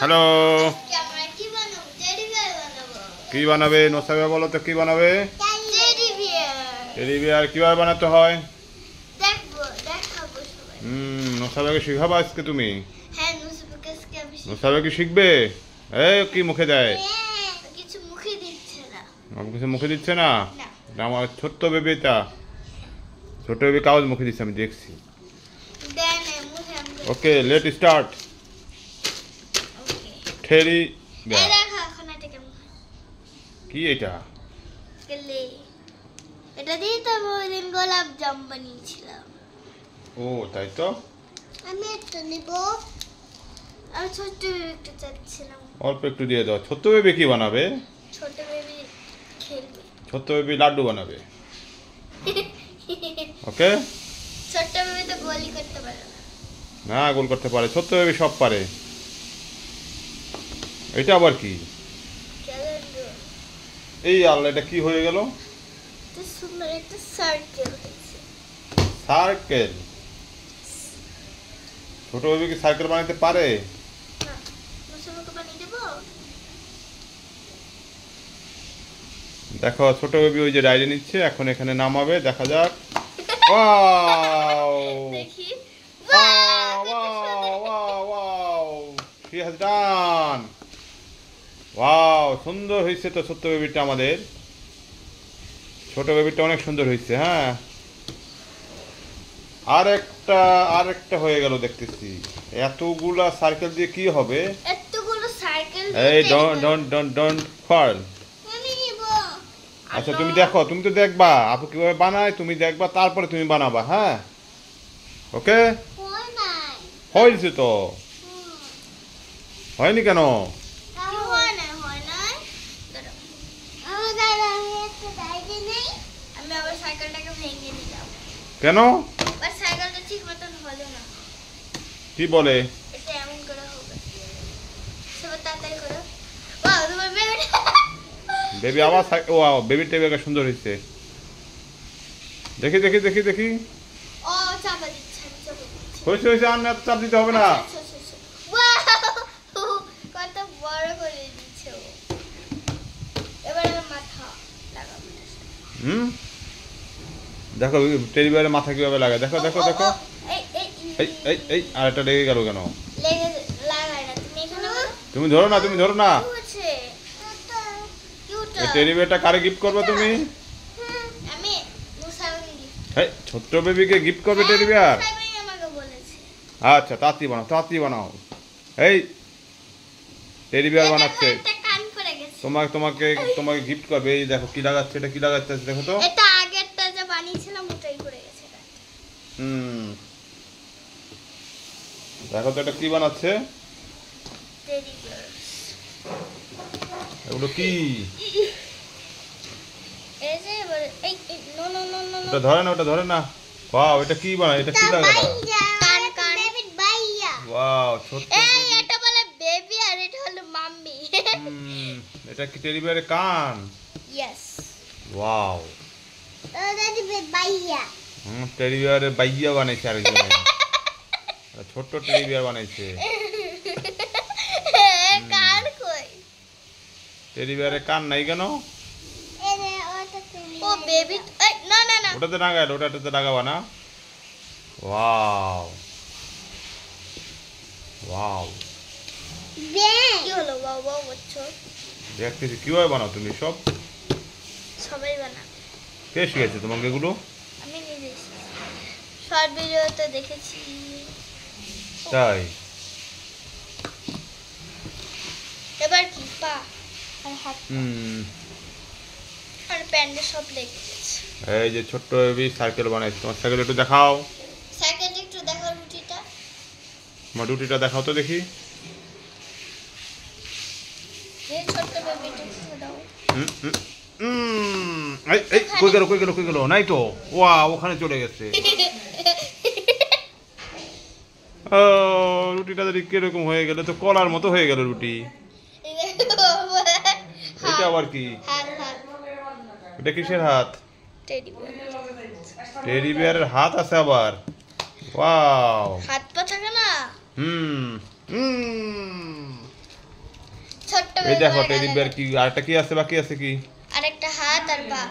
Hello, কি বানাবে? নোসাবে বলো তো কি বানাবে? টেডি বিয়ার কিভাবে বানাতে হয়? নোসাবেকে শিখাবো আজকে তুমি? নোসাবে কি শিখবে? কি মুখে দেয়? কিছু মুখে দিচ্ছে না। আমার ছোট্ট বেবিটা, ছোট্ট বেবি কাগজ মুখে দিচ্ছে, আমি দেখছি। ওকে, লেট স্টার্ট। টেডি বিয়ার কি এটা? এটা দিয়ে তো ওইদিন গোলাপ জাম বানিয়েছিলাম। ও তাই তো, আমি একটা নিব। আমি ছোট্ট বেবি চাচ্ছিলাম। অল্প একটু দিয়ে দাও। ছোট্ট বেবি কি বানাবে? ছোট্ট বেবি খেলবে। ছোট্ট বেবি লাড্ডু বানাবে। ওকে, ছোট্ট বেবি তো গোলই করতে পারে না। না, গোল করতে পারে, ছোট্ট বেবি সব পারে। এটা আবার কি? এই আল্লাহ, এটা কি হয়ে গেল? সুন্দর একটা সার্কেল হয়েছে। সার্কেল? ছোট বেবি কি সার্কেল বানাতে পারে? না, মুসলমানকে বানিয়ে দেব। দেখো, ছোট বেবি ওই যে ডায়েরি নিচ্ছে, এখন এখানে নামাবে, দেখা যাক। ওয়াও, দেখি। Wow wow wow, she has done. Wow, সুন্দর হয়েছে তো ছোট্ট বেবিটা আমাদের। ছোট বেবিটা অনেক সুন্দর হয়েছে। হ্যাঁ, আরেকটা হয়ে গেল দেখতেছি। এতগুলা সার্কেল দিয়ে কি হবে? এতগুলো সার্কেল এই ডোন্ট ফার্ল। আমি নিব। আচ্ছা, তুমি দেখো, তুমি তো দেখবা আপু কিভাবে বানায়, তুমি দেখবা, তারপরে তুমি বানাবা। হ্যাঁ, ওকে। হয় নাই। হয়েছে তো। হয়নি কেন? হয় নাই। দাঁড়াও, আমি একটা ডাইরি নেই। আমি আবার সাইকেলটাকে ভেঙে দিলাম। কেন? আর সাইকেলটা ঠিক মতন হলো না। কি বলে? এটা এমন করে হবে। সব তাড়াতাড়ি করো। ওয়াও, তোমার বেবি। বেবি আবার ওয়াও, বেবি টেবিল সুন্দর হয়েছে। দেখি দেখি দেখি দেখি। ও চাপা দিচ্ছে, চাপা দিচ্ছে। হয়েছে, আর না চাপ দিতে হবে না। ওয়াও, কত বড় করে দিচ্ছে ও। এবার আমার মাথা লাগাবো। দেখো টেডি বিয়ারের মাথা কিভাবে লাগায়, দেখো দেখো দেখো। এই আর এটা লেগে গেল কেন? লেগে লাগায় না, তুমি এখানে তুমি ধরো না, তুমি ধরো না। হচ্ছে এই টেডি বিয়ারটা কারে গিফট করবে তুমি? আমি মুসাউনি এই ছোট্ট বেবিকে গিফট করবে টেডি বিয়ার? মুসাউনি আমাকে বলেছে। আচ্ছা, তাড়াতাড়ি বানাও, তাড়াতাড়ি বানাও। এই টেডি বিয়ার বানাচ্ছে, একটা কান পড়ে গেছে। তোমাকে গিফট করবে। এই দেখো কি লাগাচ্ছে, এটা কি লাগাচ্ছে, দেখো তো। এটা আগেরটা যে বানিয়েছিলাম ওটাই পড়ে গেছে। দেখো তো এটা কি বানাচ্ছে। Teddy bear. এগুলো কি? এই যে এই নো নো নো নো ওটা ধরে না, ওটা ধরে না। ওয়াও, এটা কি বানায়, এটা কি লাগানো? কান কান বেবি ভাইয়া। ওয়াও, ছোট্ট এই এটা বলে বেবি আর এটা হলো মাম্মি। এটা কি টেডি বিয়ারের কান? ইয়েস। ওয়াও, টেডি বিয়ার ভাইয়া। টেডি বিয়ারের বাইয়া বানাইছে আরেকজন। ছোট্ট টেডি বিয়ার বানাইছে। কান কই? টেডি বিয়ারের কান নাই কেন? ও বেবি, না না না, ওটাতে লাগায়, ওটাতে লাগাবা না। ওয়াও ওয়াও, কি হলো? ওয়াও ওয়াও বলছো? দেখতেছি কিভাবে বানাও তুমি সব। সবাই বানাবে। কে শিখেছে তোমাকে এগুলো? আমি নিজে শর্ট ভিডিওতে দেখেছি। তাই? এবার কি পা আর হাত আর প্যান্ডে সব লেগে গেছে। এই যে ছোট্ট বেবি সাইকেল বানাইছে, তোমার সাইকেল একটু দেখাও। সাইকেলটা একটু দেখাও, রুটিটা। আমার রুটিটা দেখাও তো দেখি। এই ছোট্ট বেবিটা একটু দাও। কই গেল নাই তো। ওয়া, ওখানে চলে গেছে। রুটিটা যদি কিরকম হয়ে গেল, তো কলার মতো হয়ে গেল রুটি। এটা আবার কি? এটা কিসের হাত? Teddy bear. টেডি বিয়ারের হাত আছে আবার। ওয়াও, হাত পা থাকে না। এই দেখো টেডি বিয়ার কি আরেকটা কি আছে, বাকি আছে কি? আরেকটা হাত আর পা।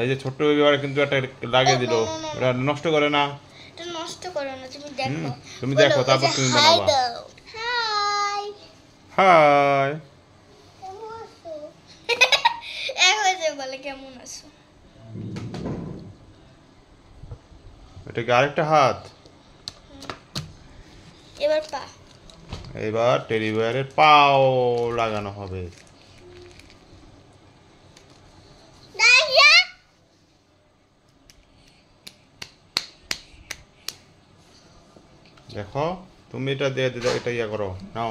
এই যে ছোট্ট বেবি আর কিন্তু একটা লাগিয়ে দিল। এটা নষ্ট করে না। এটা নষ্ট করো না, তুমি দেখো। তুমি দেখো, তারপর তুমি বানাবা। হাই। হাই। কেমন আছো? এখন যে বলে কেমন আছো? এটা কি আরেকটা হাত? এবার পা। এবার টেডি বিয়ারের পাও লাগানো হবে। দেখো তুমি এটা দিয়ে এটা ইয়া করো নাও।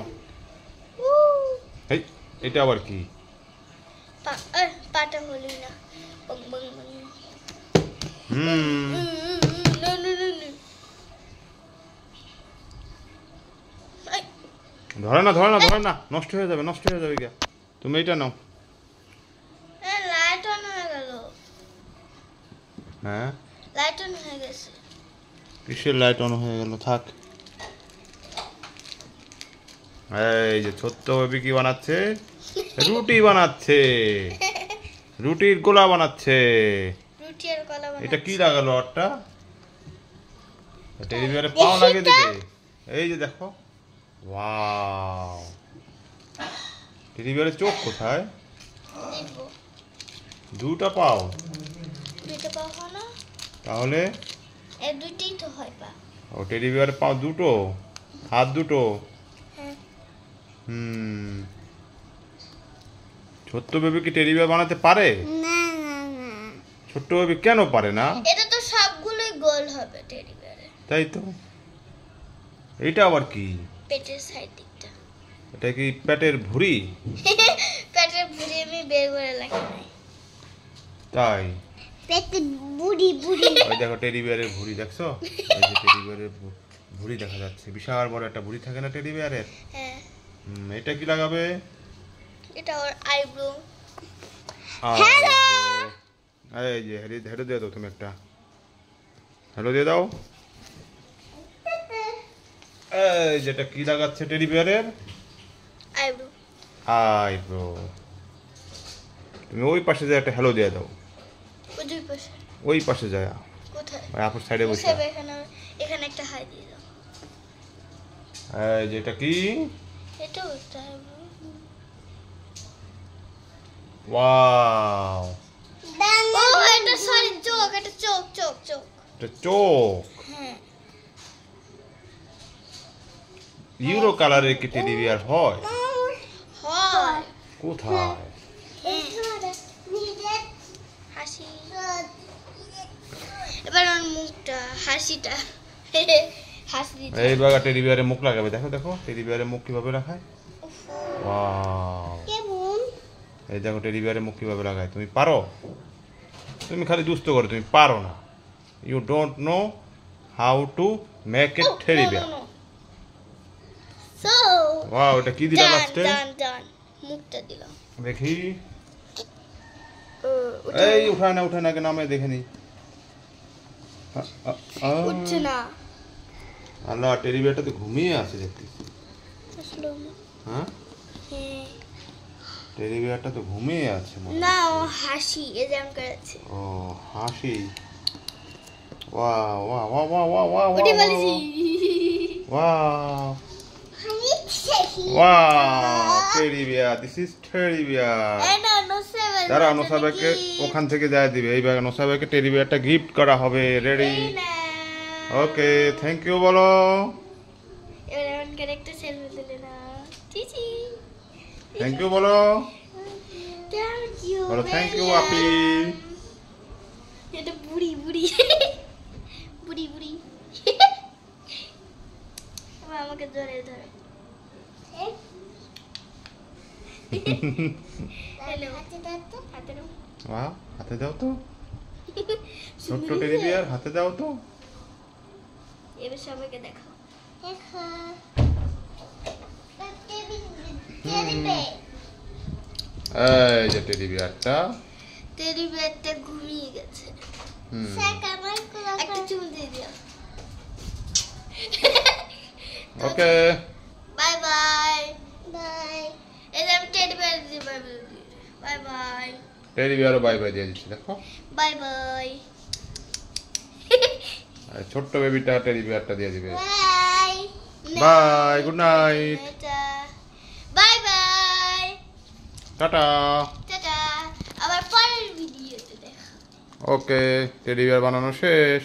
এই এটা আবার কি? পাটা হলি না। বং বং বং। ধরে না ধরে না ধরে না, নষ্ট হয়ে যাবে নষ্ট হয়ে যাবে গিয়া। তুমি এটা নাও। লাইট অন হয়ে গেল। হ্যাঁ লাইট অন হয়ে গেছে। কিসের লাইট অন হয়ে গেল? থাক। এই যে ছোট্ট বেবি কি বানাচ্ছে? রুটি বানাচ্ছে। রুটির গোলা বানাচ্ছে। রুটি আর কলা বানাচ্ছে। এটা কি লাগালো আরটা? টেডি বিয়ারে পাও লাগিয়ে দিবে। এই যে দেখো, ওয়াও। টেডি বিয়ারের চোখ কোথায়? দেখবো। দুটা পাও। দুটো পা হয় না? তাহলে এই দুইটাই তো হয় পা। ও টেডি বিয়ারের পাও দুটো, হাত দুটো। হ্যাঁ। ছোট্ট বেবি কি টেডি বিয়ার বানাতে পারে? না না না। ছোট্ট বেবি কেন পারে না? এটা তো সবগুলোই গোল হবে টেডি বিয়ারে। তাই তো। এটা আবার কি? পেটের সাইড দিকটা। এটা কি পেটের ভুঁড়ি? পেটের ভুঁড়ি আমি বের করে রাখি নাই। তাই পেটের বুড়ি বুড়ি। ওই দেখো টেডি বিয়ারের ভুঁড়ি দেখছো? এই যে টেডি বিয়ারের ভুঁড়ি দেখা যাচ্ছে, বিশাল বড় একটা ভুঁড়ি থাকে না টেডি বিয়ারের? হ্যাঁ। এটা কি লাগাবে? এটা ওর আইব্রো। হ্যালো। এই যে হ্যালো দিয়ে দাও, তুমি একটা হ্যালো দিয়ে দাও। এই যেটা কি লাগাচ্ছে টেডি বিয়ারের? আইব্রো। আইব্রো। তুমি ওই পাশে যায় একটা হ্যালো দিয়ে দাও। ওই দুই পাশে। ওই পাশে যায়, কোথায়? ওই আপুর সাইডে বসে। এখানে এখানে একটা হাই দিয়ে দাও। এই যেটা কি? এটাও একটা আইব্রো। ওয়াও। ও এটা সরি চোখ, এটা চোখ চোখ চোখ। এটা চোখ। হ্যাঁ। ইউরো কালারের কি টেডি বিয়ার হয়? হয়। কোথায়? হাসি। এবার ওর মুখটা হাসিটা হাসি দিতে। এই বাগা টেডি বিয়ারে মুখ লাগাবে। দেখো দেখো টেডি বিয়ারে মুখ কিভাবে লাগায়। ওয়াও। কেমন? এই দেখো টেডি বিয়ারে মুখ কিভাবে লাগায়। তুমি পারো? তুমি খালি দুষ্ট করো, তুমি পারো না। You don't know how to make it teddy bear. So wow, এটা কি দিলা লাস্টে? ডান মুখটা দিলাম। দেখি। এই উঠায় না কেন, আমি দেখে নি। উঠছে না। আল্লাহ, টেডি বিয়ারটা তো ঘুমিয়ে আছে দেখতেছি। হ্যাঁ, টেডি বিয়ারটা তো ঘুমিয়ে আছে মনে হয়। না, ও হাসি এজাম করেছে। ও হাসি। Wow wow wow wow wow wow উঠে বলেছি। Wow wow, teddy bear, this is teddy bear. দাঁড়া, নোসাবেকে ওখান থেকে যায় দিবে। এই ব্যাগ নোসাবেকে টেডি বিয়ারটা গিফট করা হবে। রেডি? ওকে, থ্যাংক ইউ বলো। এবার এমন করে একটা সেলফি তুলে না। চিচি। থ্যাংক ইউ বলো। থ্যাংক ইউ বলো থ্যাংক ইউ আপি। এটা বুড়ি বুড়ি বুড়ি বুড়ি। এবার আমাকে ধরে ধরে। হ্যালো, হাতে দাও তো, হাতে দাও। বাহ, হাতে দাও তো। ছোট্ট টেডি বিয়ার, হাতে দাও তো। এবার সবাইকে দেখাও। দেখো। এই যে টেডি বিয়ারটা। টেডি বিয়ারটা ঘুমিয়ে গেছে। একটা চুমু দিয়ে দিও। Okay, bye bye. বাই। এই যে আমি teddy bear bye bye teddy বিয়ারও বাই বাই দিয়ে দিচ্ছি দেখো। বাই বাই আর ছোট্ট বেবিটা টেডি বিয়ারটা দিয়ে দিবে। Bye bye, good night, bye bye tata. Tata আবার পরের ভিডিওতে দেখা ওকে, টেডি বিয়ার বানানো শেষ।